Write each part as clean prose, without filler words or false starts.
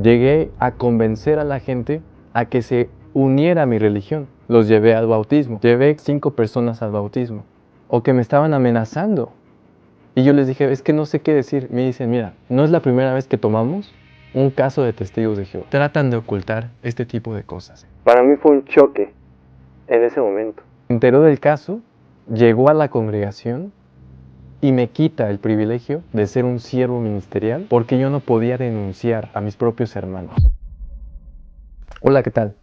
Llegué a convencer a la gente a que se uniera a mi religión. Los llevé al bautismo. Llevé 5 personas al bautismo. O que me estaban amenazando. Y yo les dije, es que no sé qué decir. Me dicen, mira, no es la primera vez que tomamos un caso de testigos de Jehová. Tratan de ocultar este tipo de cosas. Para mí fue un choque en ese momento. Se enteró del caso, llegó a la congregación y me quita el privilegio de ser un siervo ministerial porque yo no podía denunciar a mis propios hermanos. Hola, ¿qué tal?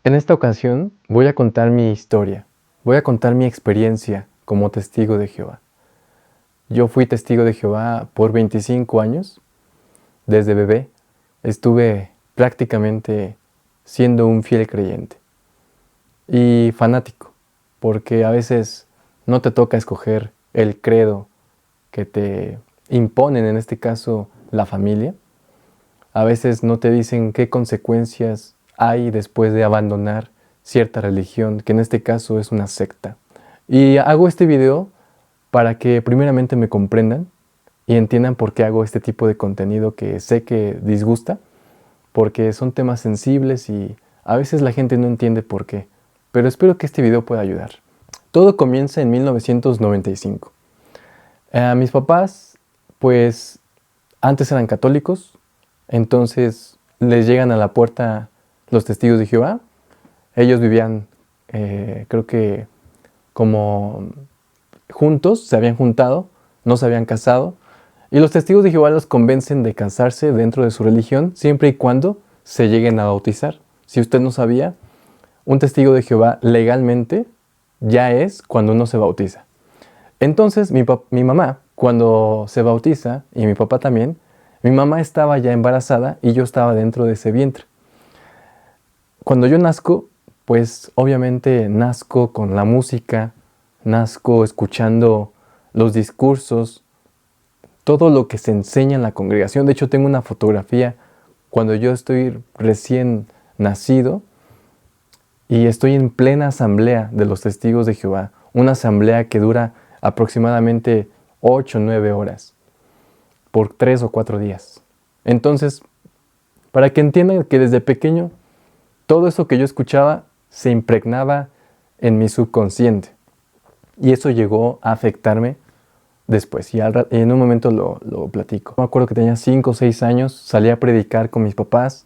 En esta ocasión voy a contar mi historia, voy a contar mi experiencia como testigo de Jehová. Yo fui testigo de Jehová por 25 años, desde bebé estuve prácticamente siendo un fiel creyente y fanático, porque a veces no te toca escoger el credo que te imponen, en este caso la familia. A veces no te dicen qué consecuencias hay después de abandonar cierta religión, que en este caso es una secta. Y hago este video para que primeramente me comprendan y entiendan por qué hago este tipo de contenido que sé que disgusta, porque son temas sensibles y a veces la gente no entiende por qué. Pero espero que este video pueda ayudar. Todo comienza en 1995. Mis papás, pues, antes eran católicos, entonces les llegan a la puerta los testigos de Jehová. Ellos vivían, creo que como juntos, se habían juntado, no se habían casado, y los testigos de Jehová los convencen de casarse dentro de su religión, siempre y cuando se lleguen a bautizar. Si usted no sabía, un testigo de Jehová legalmente ya es cuando uno se bautiza. Entonces mi mamá, cuando se bautiza, y mi papá también, mi mamá estaba ya embarazada y yo estaba dentro de ese vientre. Cuando yo nazco, pues obviamente nazco con la música, nazco escuchando los discursos, todo lo que se enseña en la congregación. De hecho, tengo una fotografía cuando yo estoy recién nacido y estoy en plena asamblea de los testigos de Jehová. Una asamblea que dura aproximadamente 8 o 9 horas por 3 o 4 días. Entonces, para que entiendan que desde pequeño todo eso que yo escuchaba se impregnaba en mi subconsciente. Y eso llegó a afectarme después. Y en un momento lo platico. Me acuerdo que tenía 5 o 6 años, salí a predicar con mis papás.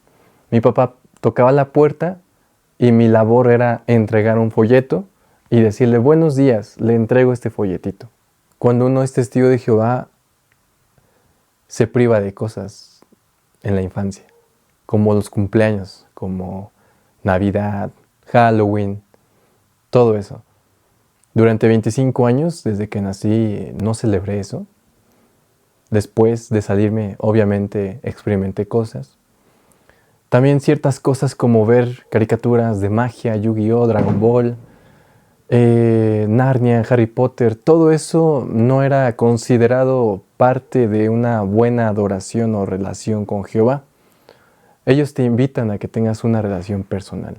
Mi papá tocaba la puerta y mi labor era entregar un folleto y decirle, buenos días, le entrego este folletito. Cuando uno es testigo de Jehová, se priva de cosas en la infancia, como los cumpleaños, como Navidad, Halloween, todo eso. Durante 25 años, desde que nací, no celebré eso. Después de salirme, obviamente, experimenté cosas. También ciertas cosas como ver caricaturas de magia, Yu-Gi-Oh, Dragon Ball, Narnia, Harry Potter, todo eso no era considerado parte de una buena adoración o relación con Jehová. Ellos te invitan a que tengas una relación personal.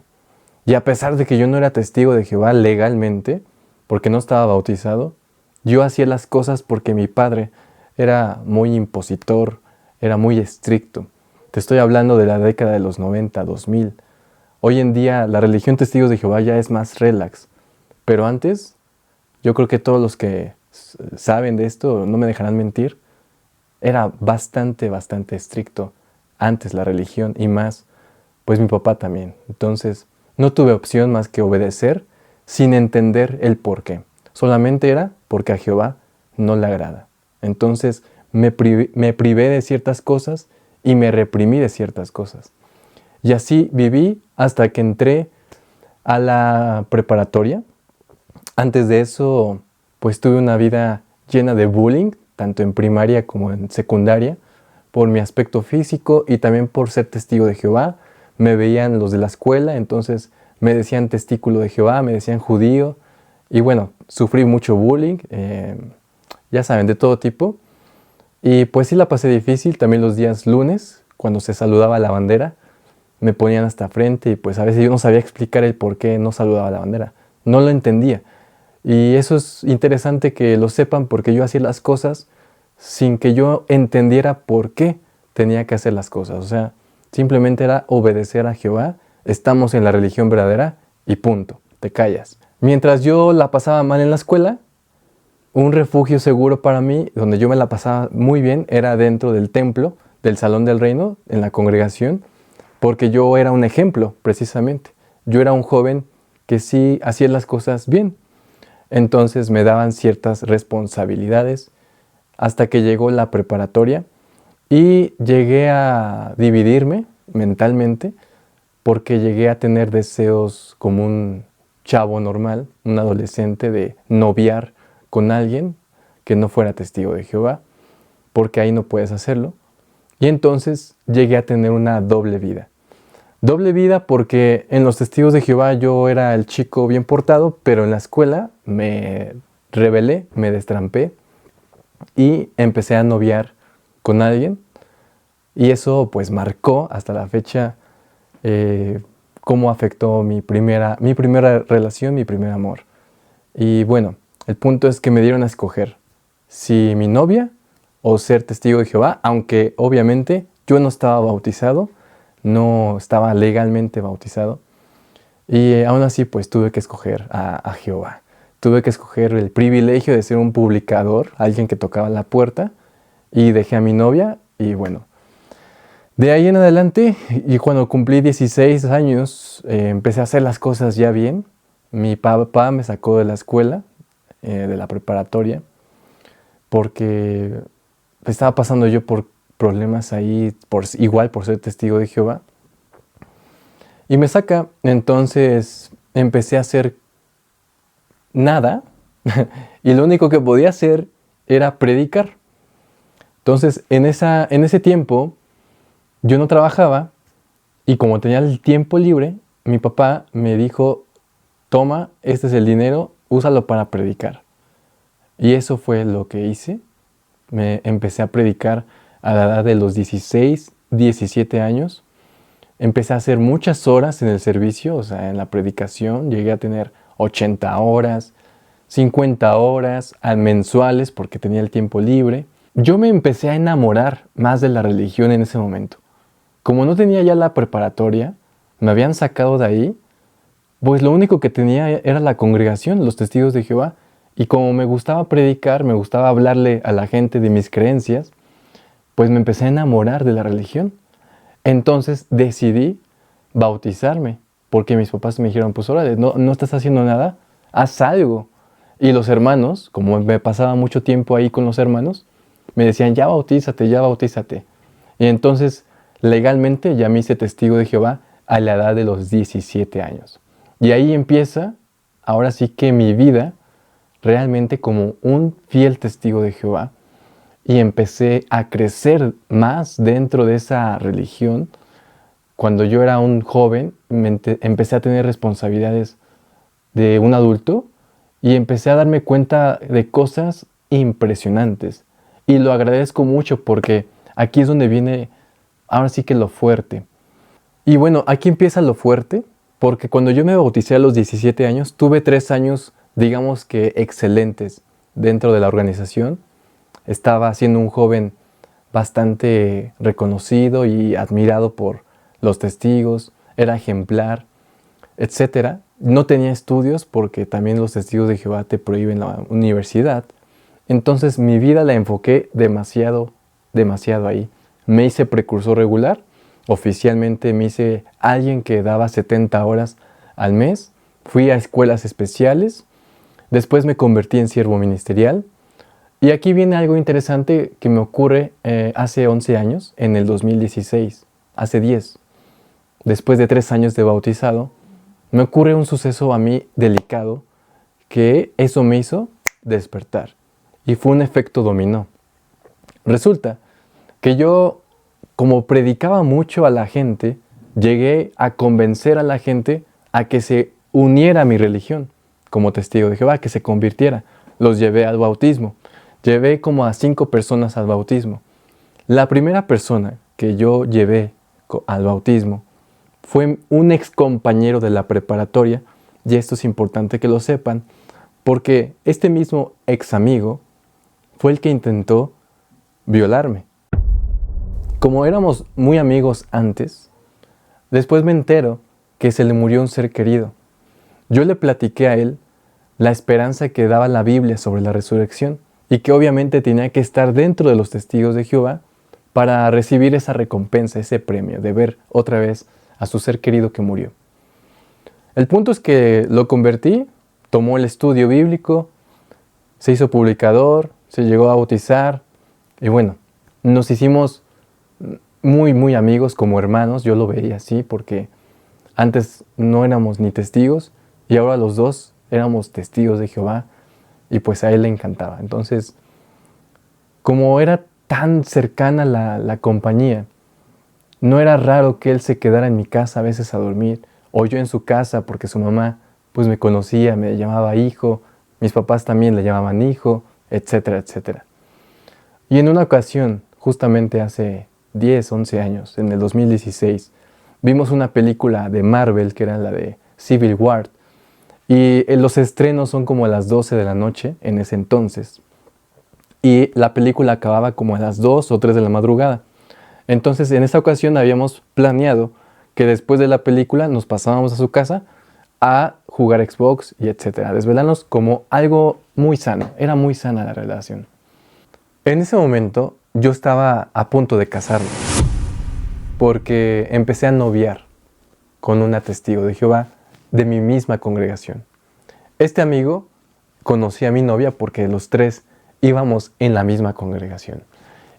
Y a pesar de que yo no era testigo de Jehová legalmente, porque no estaba bautizado, yo hacía las cosas porque mi padre era muy impositor, era muy estricto. Te estoy hablando de la década de los 90, 2000. Hoy en día la religión Testigos de Jehová ya es más relax. Pero antes, yo creo que todos los que saben de esto no me dejarán mentir, era bastante estricto antes la religión y más, pues mi papá también. Entonces, no tuve opción más que obedecer sin entender el por qué. Solamente era porque a Jehová no le agrada. Entonces, me privé de ciertas cosas y me reprimí de ciertas cosas. Y así viví hasta que entré a la preparatoria. Antes de eso, pues tuve una vida llena de bullying, tanto en primaria como en secundaria, por mi aspecto físico y también por ser testigo de Jehová. Me veían los de la escuela, entonces me decían testículo de Jehová, me decían judío. Y bueno, sufrí mucho bullying, ya saben, de todo tipo. Y pues sí la pasé difícil, también los días lunes, cuando se saludaba la bandera, me ponían hasta frente y pues a veces yo no sabía explicar el por qué no saludaba la bandera. No lo entendía. Y eso es interesante que lo sepan porque yo hacía las cosas sin que yo entendiera por qué tenía que hacer las cosas. O sea, Simplemente era obedecer a Jehová, estamos en la religión verdadera y punto, te callas. Mientras yo la pasaba mal en la escuela, un refugio seguro para mí, donde yo me la pasaba muy bien, era dentro del templo, del Salón del Reino, en la congregación, porque yo era un ejemplo, precisamente. Yo era un joven que sí hacía las cosas bien. Entonces me daban ciertas responsabilidades hasta que llegó la preparatoria y llegué a dividirme mentalmente porque llegué a tener deseos como un chavo normal, un adolescente, de noviar con alguien que no fuera testigo de Jehová, porque ahí no puedes hacerlo. Y entonces llegué a tener una doble vida. Doble vida porque en los testigos de Jehová yo era el chico bien portado, pero en la escuela me rebelé, me destrampé y empecé a noviar con alguien. Y eso pues marcó hasta la fecha cómo afectó mi primera relación, mi primer amor. Y bueno, el punto es que me dieron a escoger si mi novia o ser testigo de Jehová, aunque obviamente yo no estaba bautizado, no estaba legalmente bautizado. Y aún así pues tuve que escoger a Jehová. Tuve que escoger el privilegio de ser un publicador, alguien que tocaba la puerta, y dejé a mi novia y bueno. De ahí en adelante, y cuando cumplí 16 años, empecé a hacer las cosas ya bien. Mi papá me sacó de la escuela, de la preparatoria, porque estaba pasando yo por problemas ahí, igual por ser testigo de Jehová. Y me saca, entonces empecé a hacer nada, y lo único que podía hacer era predicar. Entonces, en ese tiempo, yo no trabajaba, y como tenía el tiempo libre, mi papá me dijo, toma, este es el dinero, úsalo para predicar. Y eso fue lo que hice. Me empecé a predicar a la edad de los 16, 17 años. Empecé a hacer muchas horas en el servicio, o sea, en la predicación. Llegué a tener 80 horas, 50 horas mensuales porque tenía el tiempo libre. Yo me empecé a enamorar más de la religión en ese momento. Como no tenía ya la preparatoria, me habían sacado de ahí, pues lo único que tenía era la congregación, los testigos de Jehová. Y como me gustaba predicar, me gustaba hablarle a la gente de mis creencias, pues me empecé a enamorar de la religión. Entonces decidí bautizarme, porque mis papás me dijeron, pues órale, no estás haciendo nada, haz algo. Y los hermanos, como me pasaba mucho tiempo ahí con los hermanos, me decían, ya bautízate, ya bautízate. Y entonces legalmente ya me hice testigo de Jehová a la edad de los 17 años. Y ahí empieza, ahora sí que mi vida, realmente como un fiel testigo de Jehová, y empecé a crecer más dentro de esa religión. Cuando yo era un joven, empecé a tener responsabilidades de un adulto y empecé a darme cuenta de cosas impresionantes. Y lo agradezco mucho porque aquí es donde viene ahora sí que lo fuerte. Y bueno, aquí empieza lo fuerte, porque cuando yo me bauticé a los 17 años, tuve 3 años, digamos que excelentes dentro de la organización. Estaba siendo un joven bastante reconocido y admirado por los testigos, era ejemplar, etcétera. No tenía estudios porque también los testigos de Jehová te prohíben la universidad. Entonces mi vida la enfoqué demasiado ahí. Me hice precursor regular, oficialmente me hice alguien que daba 70 horas al mes. Fui a escuelas especiales, después me convertí en siervo ministerial. Y aquí viene algo interesante que me ocurre hace 11 años, en el 2016, hace 10. Después de 3 años de bautizado, me ocurre un suceso a mí delicado que eso me hizo despertar. Y fue un efecto dominó. Resulta que yo, como predicaba mucho a la gente, llegué a convencer a la gente a que se uniera a mi religión como testigo de Jehová, que se convirtiera. Los llevé al bautismo. Llevé como a 5 personas al bautismo. La primera persona que yo llevé al bautismo fue un ex compañero de la preparatoria, y esto es importante que lo sepan, porque este mismo ex amigo fue el que intentó violarme. Como éramos muy amigos antes, después me entero que se le murió un ser querido. Yo le platiqué a él la esperanza que daba la Biblia sobre la resurrección y que obviamente tenía que estar dentro de los testigos de Jehová para recibir esa recompensa, ese premio de ver otra vez a su ser querido que murió. El punto es que lo convertí, tomó el estudio bíblico, se hizo publicador, se llegó a bautizar y bueno, nos hicimos muy amigos como hermanos. Yo lo veía así porque antes no éramos ni testigos y ahora los dos éramos testigos de Jehová y pues a él le encantaba. Entonces, como era tan cercana la compañía, no era raro que él se quedara en mi casa a veces a dormir o yo en su casa porque su mamá pues me conocía, me llamaba hijo, mis papás también le llamaban hijo, etcétera, etcétera. Y en una ocasión, justamente hace 10, 11 años, en el 2016, vimos una película de Marvel que era la de Civil War y los estrenos son como a las 12 de la noche en ese entonces y la película acababa como a las 2 o 3 de la madrugada. Entonces en esa ocasión habíamos planeado que después de la película nos pasábamos a su casa a jugar Xbox y etcétera, a desvelarnos como algo muy sano, era muy sana la relación. En ese momento yo estaba a punto de casarme porque empecé a noviar con una testigo de Jehová de mi misma congregación. Este amigo conocía a mi novia porque los tres íbamos en la misma congregación.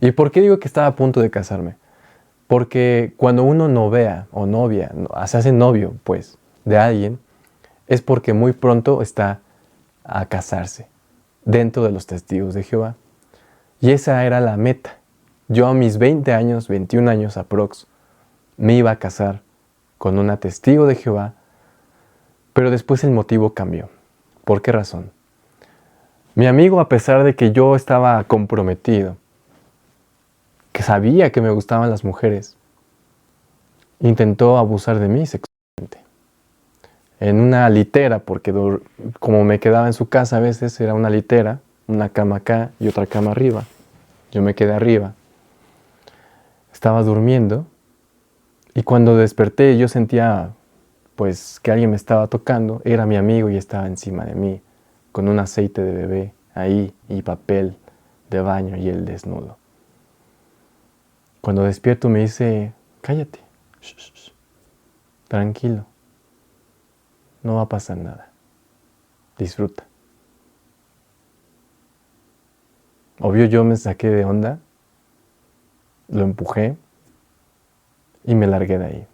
¿Y por qué digo que estaba a punto de casarme? Porque cuando uno novea o novia, se hace novio pues de alguien, es porque muy pronto está a casarse dentro de los testigos de Jehová. Y esa era la meta. Yo a mis 20 años, 21 años aprox, me iba a casar con una testigo de Jehová, pero después el motivo cambió. ¿Por qué razón? Mi amigo, a pesar de que yo estaba comprometido, que sabía que me gustaban las mujeres, intentó abusar de mí sexualmente. En una litera, porque como me quedaba en su casa a veces, era una litera, una cama acá y otra cama arriba. Yo me quedé arriba. Estaba durmiendo y cuando desperté yo sentía pues que alguien me estaba tocando. Era mi amigo y estaba encima de mí con un aceite de bebé ahí y papel de baño y él desnudo. Cuando despierto me dice, cállate, shh, shh, shh, tranquilo, no va a pasar nada, disfruta. Obvio yo me saqué de onda, lo empujé y me largué de ahí.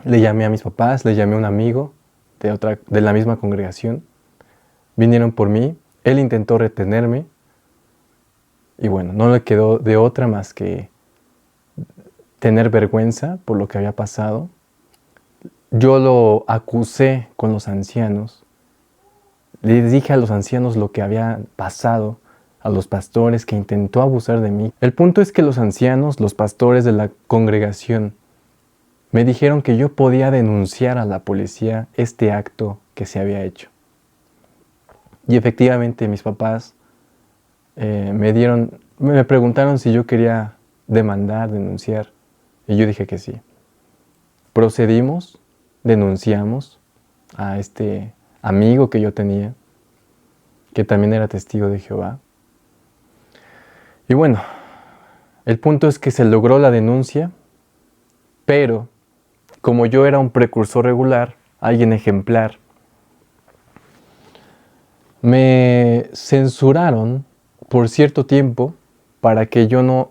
Le llamé a mis papás, le llamé a un amigo de la misma congregación. Vinieron por mí, él intentó retenerme y bueno, no le quedó de otra más que tener vergüenza por lo que había pasado. Yo lo acusé con los ancianos. Les dije a los ancianos lo que había pasado, a los pastores que intentó abusar de mí. El punto es que los ancianos, los pastores de la congregación, me dijeron que yo podía denunciar a la policía este acto que se había hecho. Y efectivamente mis papás me preguntaron si yo quería demandar, denunciar. Y yo dije que sí. Procedimos, denunciamos a este amigo que yo tenía, que también era testigo de Jehová. Y bueno, el punto es que se logró la denuncia, pero como yo era un precursor regular, alguien ejemplar, me censuraron por cierto tiempo para que yo no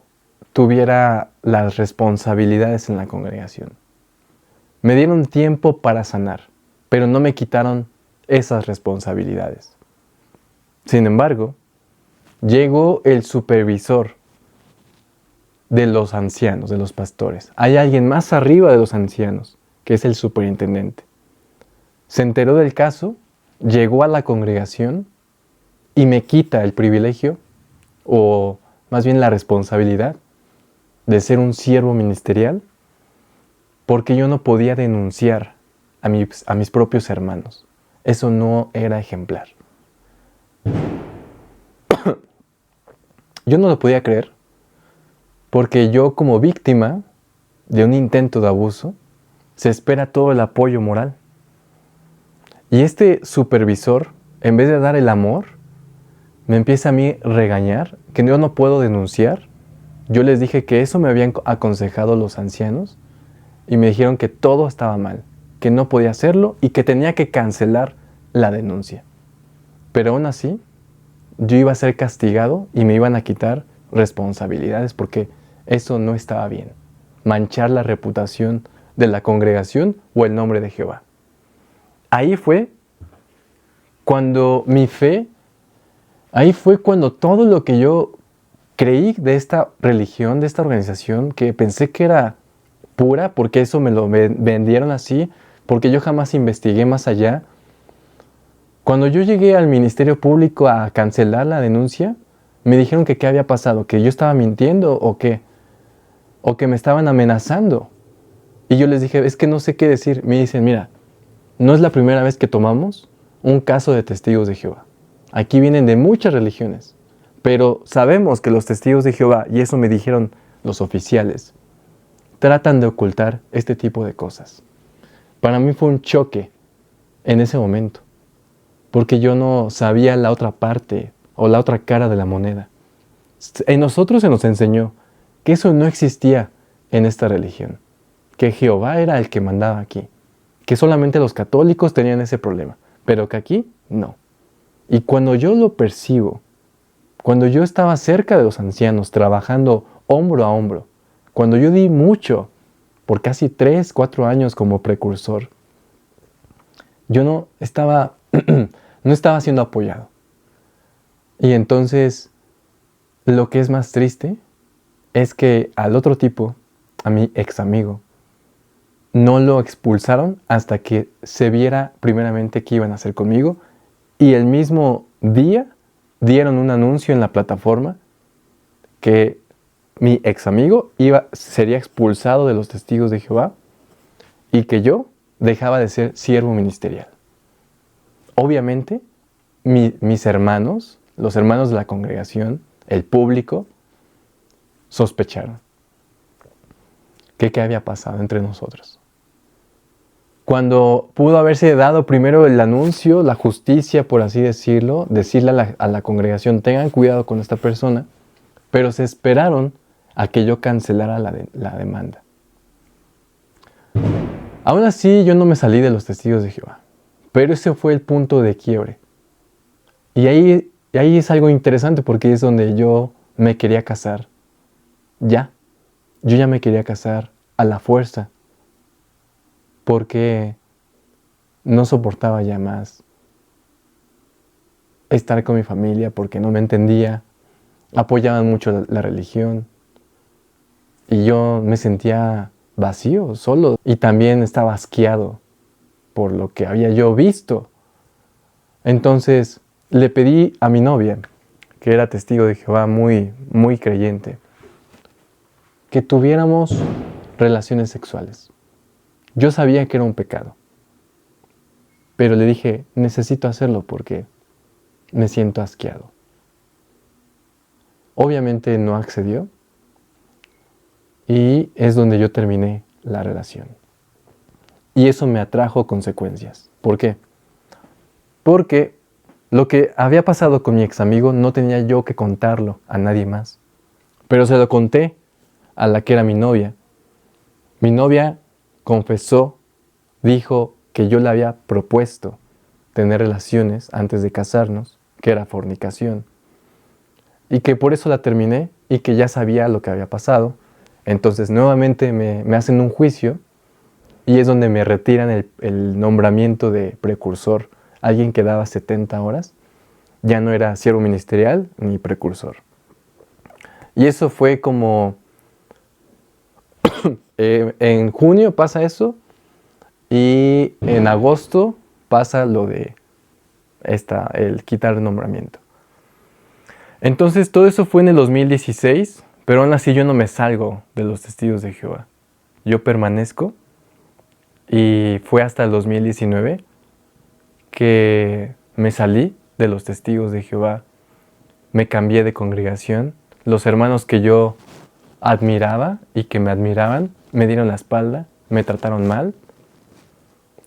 tuviera las responsabilidades en la congregación. Me dieron tiempo para sanar, pero no me quitaron esas responsabilidades. Sin embargo, llegó el supervisor de los ancianos, de los pastores. Hay alguien más arriba de los ancianos, que es el superintendente. Se enteró del caso, llegó a la congregación y me quita el privilegio, o más bien la responsabilidad, de ser un siervo ministerial, porque yo no podía denunciar a mis propios hermanos. Eso no era ejemplar. Yo no lo podía creer. Porque yo como víctima de un intento de abuso, se espera todo el apoyo moral. Y este supervisor, en vez de dar el amor, me empieza a mí regañar, que yo no puedo denunciar. Yo les dije que eso me habían aconsejado los ancianos y me dijeron que todo estaba mal, que no podía hacerlo y que tenía que cancelar la denuncia. Pero aún así, yo iba a ser castigado y me iban a quitar responsabilidades porque eso no estaba bien. Manchar la reputación de la congregación o el nombre de Jehová. Ahí fue cuando mi fe, ahí fue cuando todo lo que yo creí de esta religión, de esta organización, que pensé que era pura, porque eso me lo vendieron así, porque yo jamás investigué más allá. Cuando yo llegué al Ministerio Público a cancelar la denuncia, me dijeron que qué había pasado, que yo estaba mintiendo o que me estaban amenazando. Y yo les dije, es que no sé qué decir. Me dicen, mira, no es la primera vez que tomamos un caso de testigos de Jehová. Aquí vienen de muchas religiones, pero sabemos que los testigos de Jehová, y eso me dijeron los oficiales, tratan de ocultar este tipo de cosas. Para mí fue un choque en ese momento, porque yo no sabía la otra parte o la otra cara de la moneda. En nosotros se nos enseñó que eso no existía en esta religión, que Jehová era el que mandaba aquí, que solamente los católicos tenían ese problema, pero que aquí no. Y cuando yo lo percibo, cuando yo estaba cerca de los ancianos, trabajando hombro a hombro, cuando yo di mucho, por casi 3, 4 años como precursor, yo no estaba siendo apoyado. Y entonces, lo que es más triste es que al otro tipo, a mi ex amigo, no lo expulsaron hasta que se viera primeramente qué iban a hacer conmigo. Y el mismo día dieron un anuncio en la plataforma que mi ex amigo sería expulsado de los testigos de Jehová y que yo dejaba de ser siervo ministerial. Obviamente, mis hermanos, los hermanos de la congregación, el público, sospecharon que qué había pasado entre nosotros. Cuando pudo haberse dado primero el anuncio, la justicia, por así decirlo, decirle a la congregación, tengan cuidado con esta persona, pero se esperaron a que yo cancelara la demanda. Aún así, yo no me salí de los testigos de Jehová, pero ese fue el punto de quiebre. Y ahí es algo interesante porque es donde yo me quería casar. Yo ya me quería casar a la fuerza, porque no soportaba ya más estar con mi familia porque no me entendía, apoyaban mucho la religión y yo me sentía vacío, solo, y también estaba asqueado por lo que había yo visto. Entonces le pedí a mi novia, que era testigo de Jehová, muy, muy creyente, que tuviéramos relaciones sexuales. Yo sabía que era un pecado, pero le dije, necesito hacerlo porque me siento asqueado. Obviamente no accedió y es donde yo terminé la relación. Y eso me atrajo consecuencias. ¿Por qué? Porque lo que había pasado con mi ex amigo no tenía yo que contarlo a nadie más. Pero se lo conté a la que era mi novia. Mi novia confesó, dijo que yo le había propuesto tener relaciones antes de casarnos, que era fornicación, y que por eso la terminé y que ya sabía lo que había pasado. Entonces nuevamente me hacen un juicio y es donde me retiran el nombramiento de precursor. Alguien que daba 70 horas, ya no era siervo ministerial ni precursor. Y eso fue como, en junio pasa eso y en agosto pasa lo de el quitar el nombramiento. Entonces todo eso fue en el 2016, pero aún así yo no me salgo de los testigos de Jehová. Yo permanezco y fue hasta el 2019 que me salí de los testigos de Jehová, me cambié de congregación. Los hermanos que yo admiraba y que me admiraban, me dieron la espalda, me trataron mal.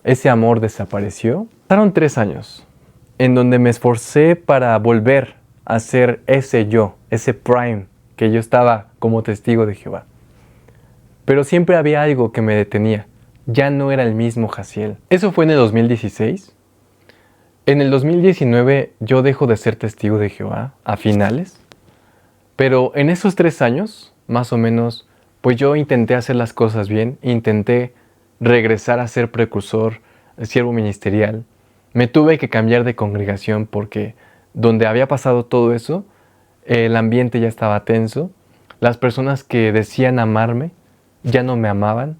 Ese amor desapareció. Pasaron 3 años en donde me esforcé para volver a ser ese yo, ese Prime, que yo estaba como testigo de Jehová. Pero siempre había algo que me detenía. Ya no era el mismo Jaciel. Eso fue en el 2016. En el 2019 yo dejo de ser testigo de Jehová a finales. Pero en esos 3 años, más o menos, pues yo intenté hacer las cosas bien. Intenté regresar a ser precursor, siervo ministerial. Me tuve que cambiar de congregación porque donde había pasado todo eso, el ambiente ya estaba tenso. Las personas que decían amarme ya no me amaban,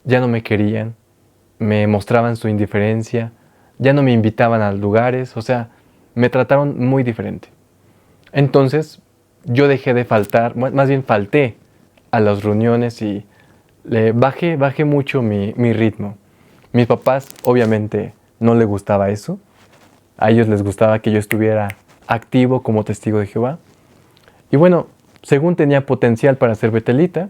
ya no me querían, me mostraban su indiferencia, ya no me invitaban a lugares, o sea, me trataron muy diferente. Entonces, yo dejé de faltar, más bien falté a las reuniones y bajé mucho mi ritmo. Mis papás, obviamente, no les gustaba eso. A ellos les gustaba que yo estuviera activo como testigo de Jehová. Y bueno, según tenía potencial para ser betelita,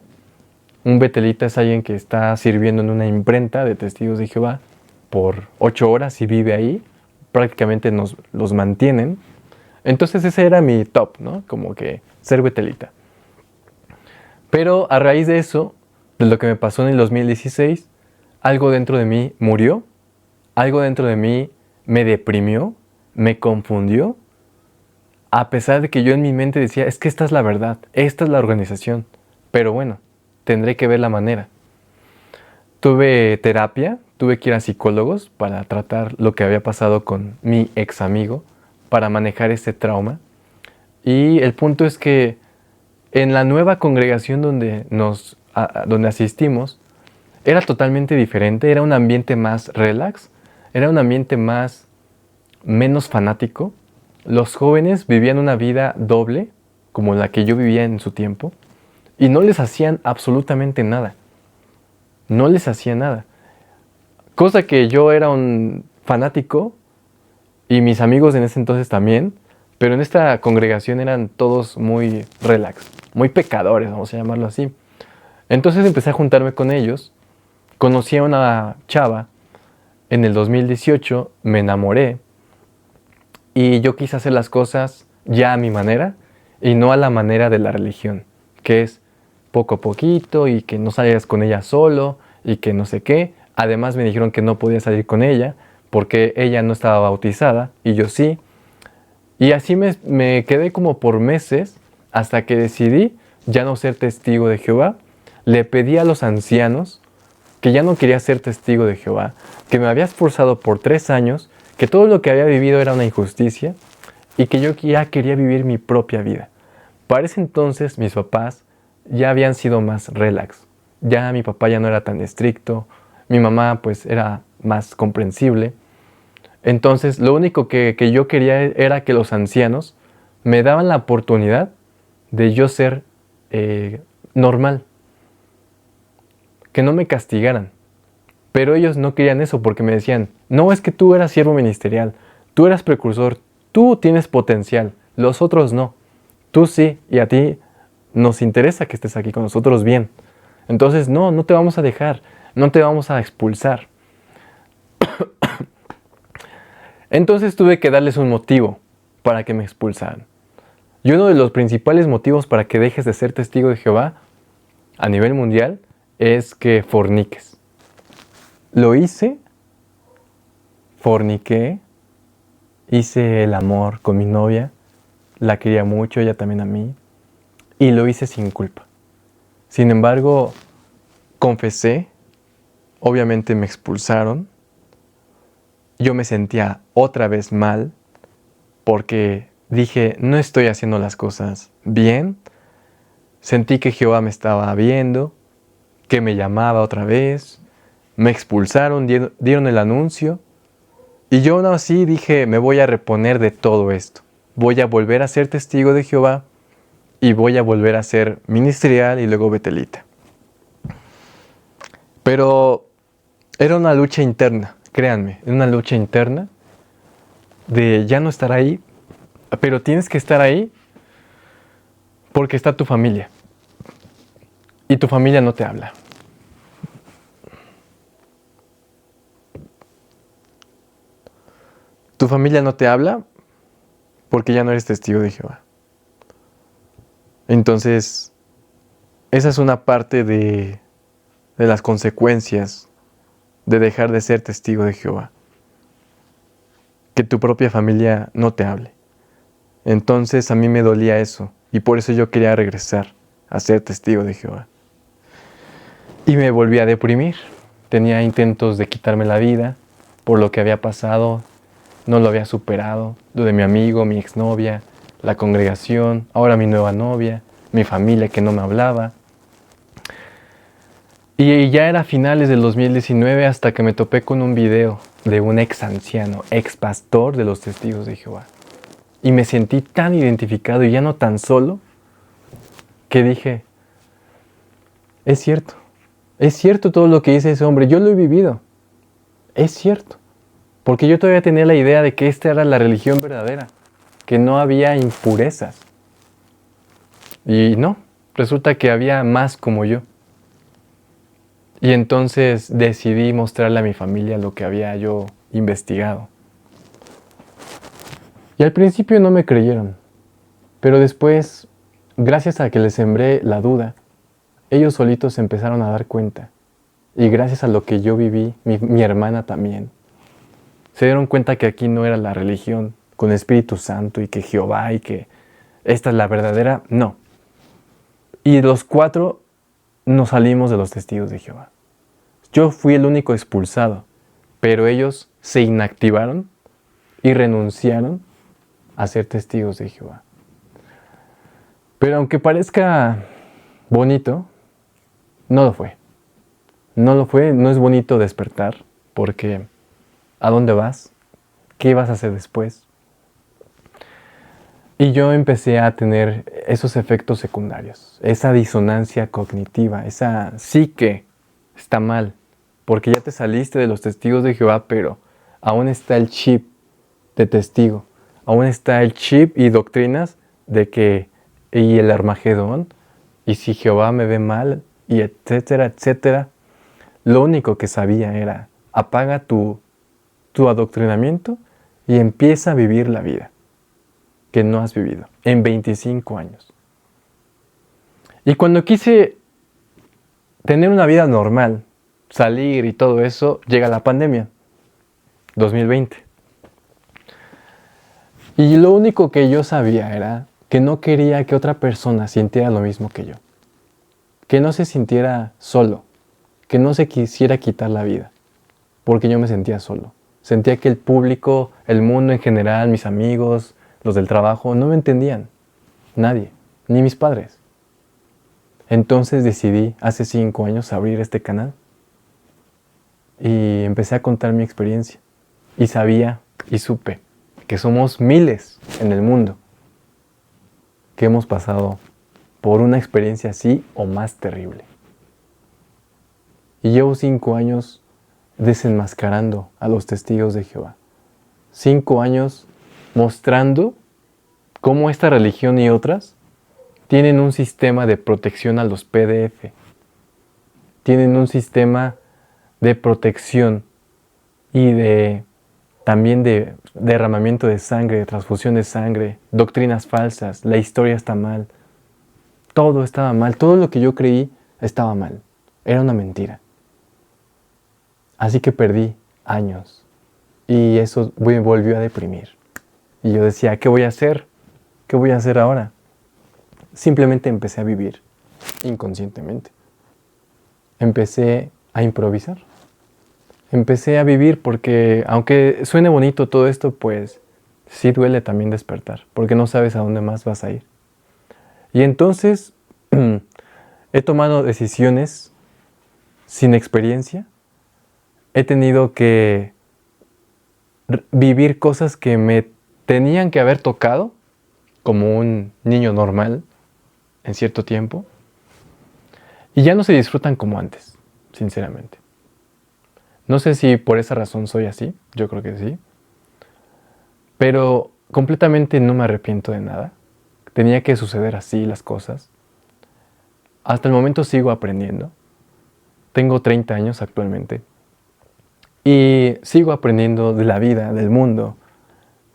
un betelita es alguien que está sirviendo en una imprenta de testigos de Jehová por 8 horas y vive ahí. Prácticamente los mantienen. Entonces ese era mi top, ¿no? Como que ser betelita. Pero a raíz de eso, de lo que me pasó en el 2016, algo dentro de mí murió, algo dentro de mí me deprimió, me confundió, a pesar de que yo en mi mente decía, es que esta es la verdad, esta es la organización, pero bueno, tendré que ver la manera. Tuve terapia, tuve que ir a psicólogos para tratar lo que había pasado con mi ex amigo, para manejar ese trauma. Y el punto es que en la nueva congregación donde asistimos, era totalmente diferente, era un ambiente más relax, era un ambiente menos fanático. Los jóvenes vivían una vida doble, como la que yo vivía en su tiempo, y no les hacían absolutamente nada. No les hacía nada. Cosa que yo era un fanático, y mis amigos en ese entonces también, pero en esta congregación eran todos muy relax, muy pecadores, vamos a llamarlo así. Entonces empecé a juntarme con ellos, conocí a una chava, en el 2018 me enamoré, y yo quise hacer las cosas ya a mi manera y no a la manera de la religión, que es poco a poquito y que no salgas con ella solo y que no sé qué. Además me dijeron que no podía salir con ella porque ella no estaba bautizada y yo sí. Y así me quedé como por meses hasta que decidí ya no ser testigo de Jehová. Le pedí a los ancianos que ya no quería ser testigo de Jehová, que me había esforzado por 3 años, que todo lo que había vivido era una injusticia y que yo ya quería vivir mi propia vida. Para ese entonces mis papás ya habían sido más relax. Ya mi papá ya no era tan estricto, mi mamá pues era más comprensible. Entonces lo único que yo quería era que los ancianos me daban la oportunidad de yo ser normal, que no me castigaran. Pero ellos no querían eso porque me decían, no, es que tú eras siervo ministerial, tú eras precursor, tú tienes potencial, los otros no. Tú sí, y a ti nos interesa que estés aquí con nosotros bien. Entonces, no te vamos a dejar, no te vamos a expulsar. Entonces tuve que darles un motivo para que me expulsaran. Y uno de los principales motivos para que dejes de ser testigo de Jehová a nivel mundial es que forniques. Lo hice, forniqué, hice el amor con mi novia, la quería mucho, ella también a mí, y lo hice sin culpa. Sin embargo, confesé, obviamente me expulsaron, yo me sentía otra vez mal porque dije, no estoy haciendo las cosas bien, sentí que Jehová me estaba viendo, que me llamaba otra vez, me expulsaron, dieron el anuncio, y yo aún así dije, me voy a reponer de todo esto. Voy a volver a ser testigo de Jehová y voy a volver a ser ministerial y luego betelita. Pero era una lucha interna, créanme, una lucha interna de ya no estar ahí, pero tienes que estar ahí porque está tu familia. y tu familia no te habla. Tu familia no te habla porque ya no eres testigo de Jehová. Entonces, esa es una parte de las consecuencias de dejar de ser testigo de Jehová. Que tu propia familia no te hable. Entonces a mí me dolía eso y por eso yo quería regresar a ser testigo de Jehová. Y me volví a deprimir. Tenía intentos de quitarme la vida por lo que había pasado, no lo había superado, lo de mi amigo, mi exnovia, la congregación, ahora mi nueva novia, mi familia que no me hablaba. Y ya era finales del 2019 hasta que me topé con un video de un ex anciano, ex pastor de los Testigos de Jehová. Y me sentí tan identificado y ya no tan solo, que dije, es cierto todo lo que dice ese hombre, yo lo he vivido, es cierto. Porque yo todavía tenía la idea de que esta era la religión verdadera, que no había impurezas. Y no, resulta que había más como yo. Y entonces decidí mostrarle a mi familia lo que había yo investigado. Y al principio no me creyeron, pero después, gracias a que les sembré la duda, ellos solitos se empezaron a dar cuenta. Y gracias a lo que yo viví, mi hermana también, se dieron cuenta que aquí no era la religión con Espíritu Santo y que Jehová y que esta es la verdadera, no. Y los 4 nos salimos de los testigos de Jehová. Yo fui el único expulsado, pero ellos se inactivaron y renunciaron a ser testigos de Jehová. Pero aunque parezca bonito, no lo fue. No lo fue, no es bonito despertar, porque ¿a dónde vas? ¿Qué vas a hacer después? Y yo empecé a tener esos efectos secundarios, esa disonancia cognitiva, esa psique está mal, porque ya te saliste de los testigos de Jehová, pero aún está el chip de testigo, aún está el chip y doctrinas de que, y el Armagedón, y si Jehová me ve mal, y etcétera, etcétera. Lo único que sabía era, apaga tu adoctrinamiento y empieza a vivir la vida que no has vivido en 25 años. Y cuando quise tener una vida normal, salir y todo eso, llega la pandemia, 2020. Y lo único que yo sabía era que no quería que otra persona sintiera lo mismo que yo. Que no se sintiera solo, que no se quisiera quitar la vida, porque yo me sentía solo. Sentía que el público, el mundo en general, mis amigos, los del trabajo, no me entendían. Nadie, ni mis padres. Entonces decidí hace 5 años abrir este canal y empecé a contar mi experiencia. Y sabía y supe que somos miles en el mundo que hemos pasado por una experiencia así o más terrible. Y llevo 5 años desenmascarando a los testigos de Jehová. 5 años mostrando cómo esta religión y otras tienen un sistema de protección a los PDF. Tienen un sistema de protección y también de derramamiento de sangre, de transfusión de sangre, doctrinas falsas, la historia está mal. Todo estaba mal, todo lo que yo creí estaba mal. Era una mentira. Así que perdí años y eso me volvió a deprimir. Y yo decía, ¿qué voy a hacer? ¿Qué voy a hacer ahora? Simplemente empecé a vivir inconscientemente. Empecé a improvisar. Empecé a vivir porque, aunque suene bonito todo esto, pues sí duele también despertar, porque no sabes a dónde más vas a ir. Y entonces he tomado decisiones sin experiencia. He tenido que vivir cosas que me tenían que haber tocado como un niño normal en cierto tiempo y ya no se disfrutan como antes, sinceramente. No sé si por esa razón soy así, yo creo que sí, pero completamente no me arrepiento de nada. Tenía que suceder así las cosas. Hasta el momento sigo aprendiendo. Tengo 30 años actualmente. Y sigo aprendiendo de la vida, del mundo,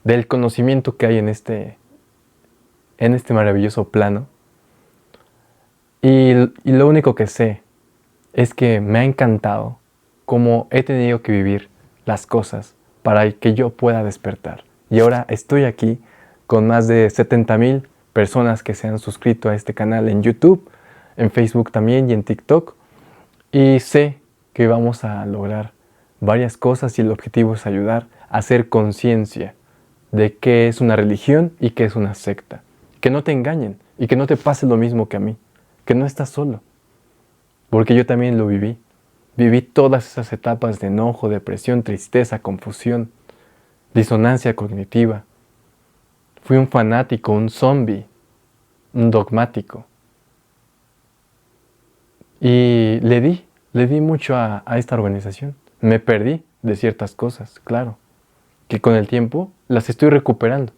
del conocimiento que hay en este maravilloso plano. Y lo único que sé es que me ha encantado cómo he tenido que vivir las cosas para que yo pueda despertar. Y ahora estoy aquí con más de 70,000 personas que se han suscrito a este canal en YouTube, en Facebook también y en TikTok. Y sé que vamos a lograr varias cosas y el objetivo es ayudar a hacer conciencia de qué es una religión y qué es una secta. Que no te engañen y que no te pase lo mismo que a mí, que no estás solo. Porque yo también lo viví. Viví todas esas etapas de enojo, depresión, tristeza, confusión, disonancia cognitiva. Fui un fanático, un zombie, un dogmático. Y le di mucho a esta organización. Me perdí de ciertas cosas, claro, que con el tiempo las estoy recuperando.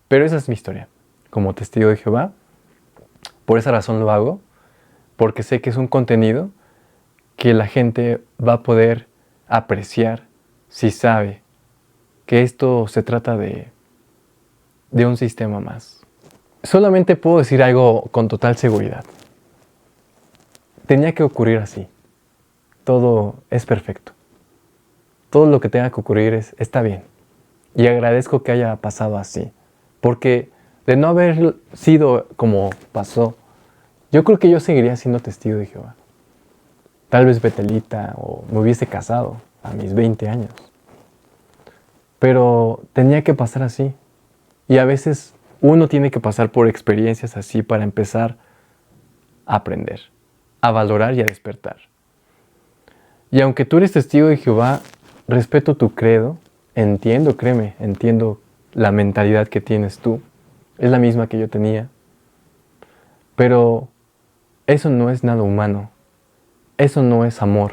Pero esa es mi historia. Como testigo de Jehová, por esa razón lo hago, porque sé que es un contenido que la gente va a poder apreciar si sabe que esto se trata de un sistema más. Solamente puedo decir algo con total seguridad. Tenía que ocurrir así. Todo es perfecto. Todo lo que tenga que ocurrir está bien. Y agradezco que haya pasado así. Porque de no haber sido como pasó, yo creo que yo seguiría siendo testigo de Jehová. Tal vez Betelita o me hubiese casado a mis 20 años. Pero tenía que pasar así. Y a veces uno tiene que pasar por experiencias así para empezar a aprender, a valorar y a despertar. Y aunque tú eres testigo de Jehová, respeto tu credo, entiendo, créeme, entiendo la mentalidad que tienes tú. Es la misma que yo tenía. Pero eso no es nada humano. Eso no es amor.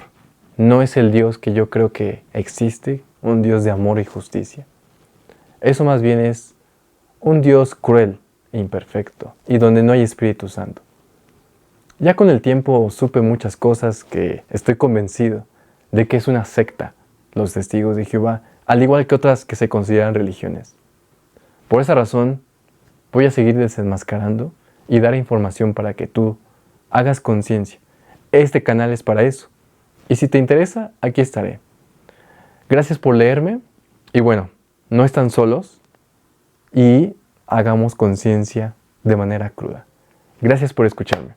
No es el Dios que yo creo que existe, un Dios de amor y justicia. Eso más bien es un Dios cruel e imperfecto y donde no hay Espíritu Santo. Ya con el tiempo supe muchas cosas que estoy convencido de que es una secta, los testigos de Jehová, al igual que otras que se consideran religiones. Por esa razón, voy a seguir desenmascarando y dar información para que tú hagas conciencia. Este canal es para eso. Y si te interesa, aquí estaré. Gracias por leerme. Y bueno, no están solos. Y hagamos conciencia de manera cruda. Gracias por escucharme.